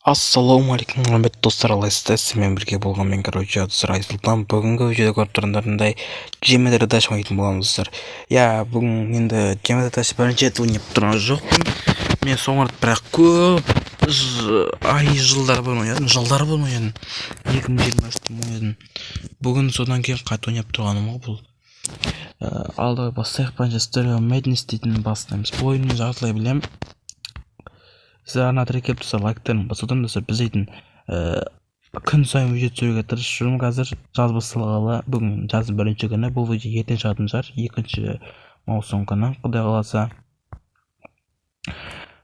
Ассалаумағалейкум құрметті достар, алайсыздар, сізбен бірге болған мен достар Айсұлтан. Бүгінгі видеода көріп тұрғандарындай Geometry Dash ойнайтын боламыз достар. Бүгін енді Geometry Dash бірінші рет ойнап тұрған жоқпын. Мен соңғы рет бірақ көп жылдар бұрын ойнадым. 2023-те ойнадым. Бүгін содан кейін қайта ойнап тұрғаным ғой бұл. Алдағы бастайық. Story of Madness дейтін бастаймыз. Бұл ойынды жартылай білемін. Сіздер арна келіп тұрса лайктарын басудан достар, біз дейтін күн сайын видео түсіруге тырысып жүрмін қазір. Жаз басталғалы, бүгін жаздың бірінші күні, бұл видео ертең шығатын шығар, 2 маусым күні, құдай қаласа.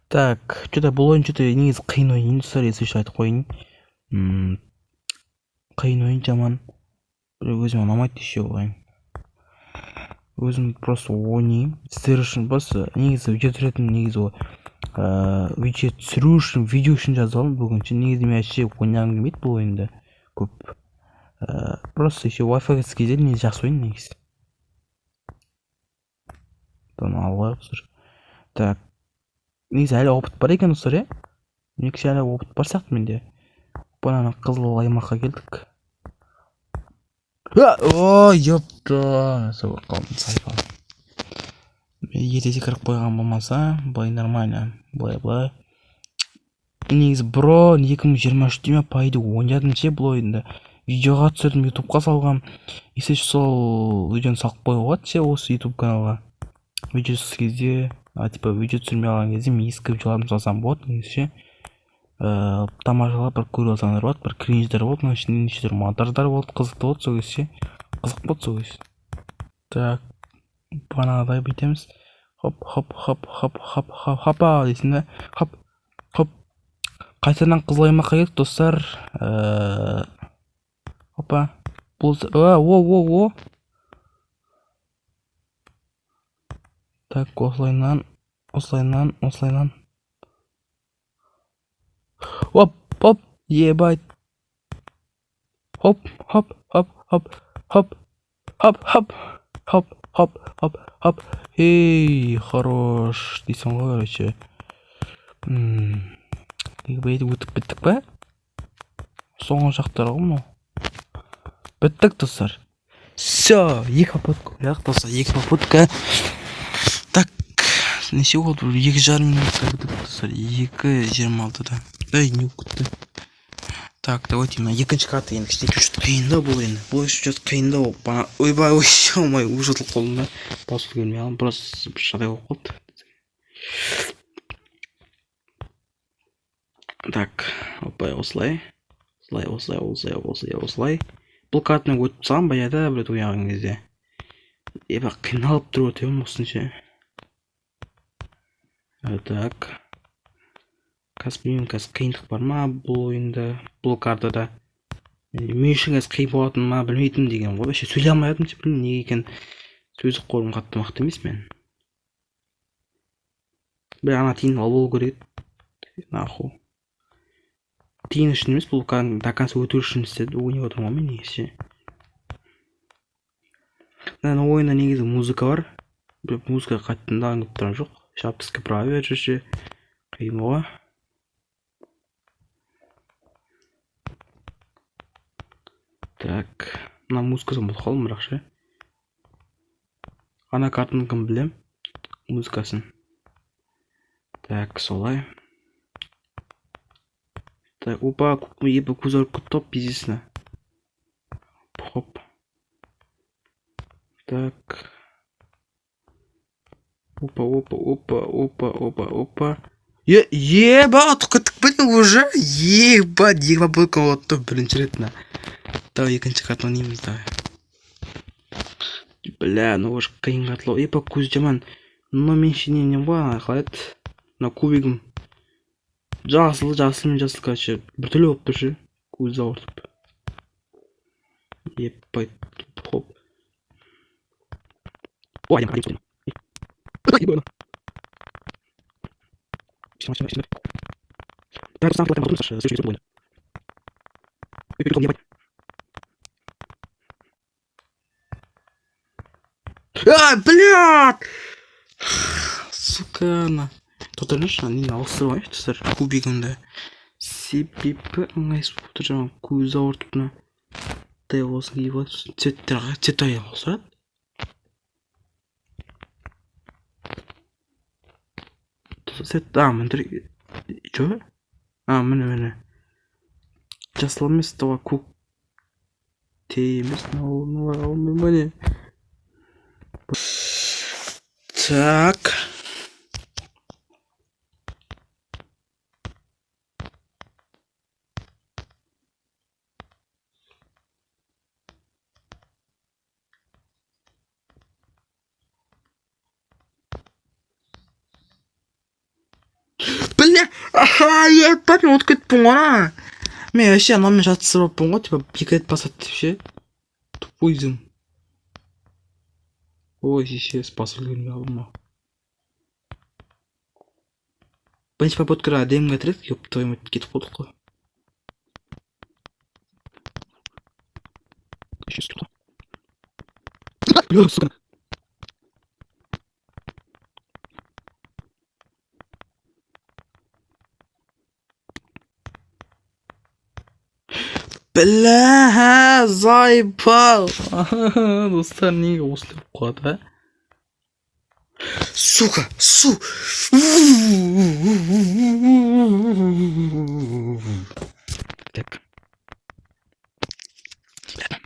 Так, бұл ойын негізі қиын ойын достар, есіңізге айтып қойын. Қиын ойын жаман. Өзіме ұнамайды десе ойын. Өзім просто ойнаймын. Сіздер үшін просто негізі видео түсіретін негізі видео түсіру үшін, видео үшін жазалым бүгінше. Негізі мен әше ойнағым келмейді бұл ойында көп. Просто еще Wi-Fi кезде мен жақсы ойын негізі. Бұны алға достар. Так, негізі әлі опыт бар екен достар, Негізі әлі опыт бар сияқты менде. Бұнаны қызыл аймаққа келдік. Ёпта, соғыр қалдым сайфа. Ерте кіріп қойған болмаса, былай нормально, былай. Негізі 2023-те мен пайды ойнадым бұл ойында. Видеоға түсірдім, ютубқа салғам. Есеш сол видеоны салып қойуға осы ютуб каналға. Видео түсірген кезде, видео түсірмей алған кезде мен ескі видеоларым салсам болады, негізі. Тамашалап бір көріп алсаңдар болады, бір кринждер болды, нешедер монтаждар болды, қызықты болды сол кезде. Қызық болды сол кезде. Так, бағанағыдай бүйтеміз. Хопа дейсің да. Хоп. Қайтадан қызыл аймаққа келдік достар. Хопа. О. Так, осылайынан. Хоп, ебать. Хоп. Эй, хорош. Дейсің ғой, короче. Бейді өтіп біттік бә? Соңғы жақтар ғой мұны. Біттік достар. Всё, 2 попытка. Екі попытка. Так, неше болды? 2,5 минутта бітіп достар. 2:26-да. Не өкітті. Так, давайте на екінші карты енді кішіне жүшті қиында бұл енді. Бұл үшін жүшті қиында болып бана... Ойбай, ұжытылып қолында. Басып келмей алым, просто жағдай болып қолды. Так, опай, осылай. Бұл картаны өтіп саған баяда білет ойнаған кезде. Қиналып тұрып өтемін осынша. Так. Қазір қиындық бар ма бұл ойында, бұл картада. Мен үшін қиын болатын ма білмейтін деген ғой. Сөйлей алмайатым, білмеймін неге екен. Сөздік қорым қатты мықты емес мен. Бір ана тиын ал болу керек. Наху. Тиын үшін емес, бұл до конца өту үшін істеді. Ойнап отырмын ғой мен негізі. Ойында негізі музыка бар. Музыка қайттан да аңып тұрған жоқ. Шаптысқа правер жүрші. Қиын оға. Так, мына музыкасын бұл қалым бірақ ше. Ана картаны кім білем? Музыкасын. Так, солай. Так, опа, ебі көзір күттоп безесіні. Хоп. Так. Опа. Ебать, күттік бітін уже. Ебать, 2 попытка отты бірінші ретіна. Давай екінші картаны неміз давай. Бля, уж қиын қартылау. Епа көз жаман. Мен шенен бар қалайды. Кубигім. Жасыл, короче. Бір түрлі болып тұршы. Көзді ауыртып. Епа, хоп. Ой, қайым. Ебана. Блядь! Сука, на. Тут конечно, не на острове, это кубиком, да. себебі ыңғайсыз болып тұр, жаңағы көзі ауыртып мына болсын киіп алады, цвет ауысырады. Мына жо? Міне жасыл емес, көк те емес, міне. Так. Бля, ебать, мен ұтып кетіппін ғой ана. Мен вообще анаммен жатсырып алыппын ғой, типа 2 рет басады деп ше. Тупойзың. Ой, сейчас басып үлгермей қалдым. Бірінші попыткада әдемі кетіреді, ёп твою мать, кетіп қалдық қой. Бля, сука. Бля, заебал. Достар, неге осылай қояды, сука, су. Так. Так.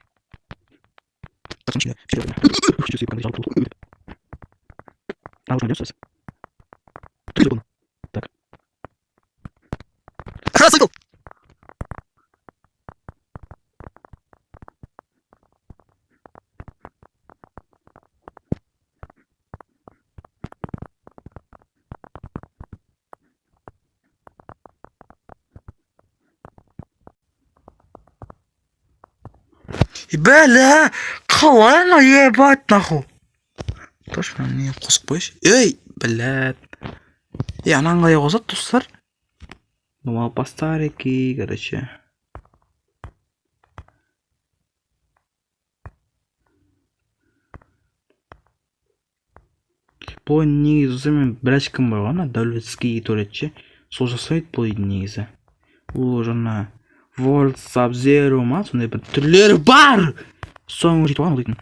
Бля, қалай ана, ебать нахуй. Точно не қосып қойшы. Ей, блядь. Ананы қалай қосады, достар? Ну, по старики, короче. Бұл негізі мен біраз кім бар ғана, дәулетский төретші. Сол жасайды бұл үйдің негізі. Ол жаңа World Sub-Zero ма, сондай бір түрлері бар! Соңғы жетіп алған олайтын.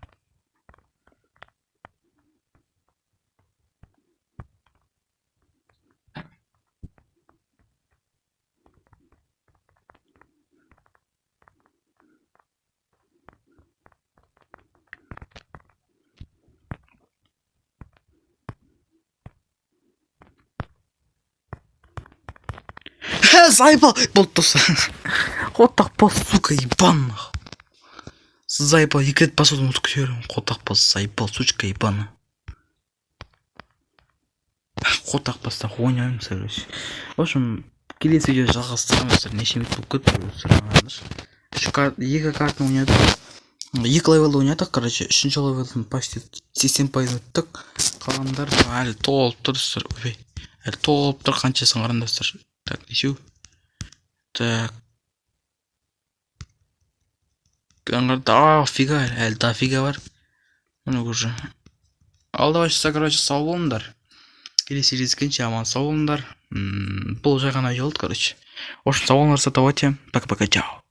Заебал! Болды достар. Қотақ бас, сука, ебан. Заебал, 2 рет басуды ұмытып кетемін. Қотақ бас, заебал, сучка, ебана. Қотақ баста ойнаймыз, короче. В общем, келесі видео жалғастырамыз. Неше минут болып кетті. 2 картаны ойнадық. 2 левелді ойнадық, короче. 3-ші левелдің почти 80% өттік. Қалғандар әлі толып тұр. Әлі толып тұр, қаншасын қарындастыр. Так, нешеу. Так. Фига, әлі дофига бар. Мұны көже. Алдавайшыса, короче, сау болыңдар. Келесі кездескенше аман сау болыңдар. Бұл жай ғана жолды, короче. В общем, сау болыңдар, давайте. Пока-пока, чао.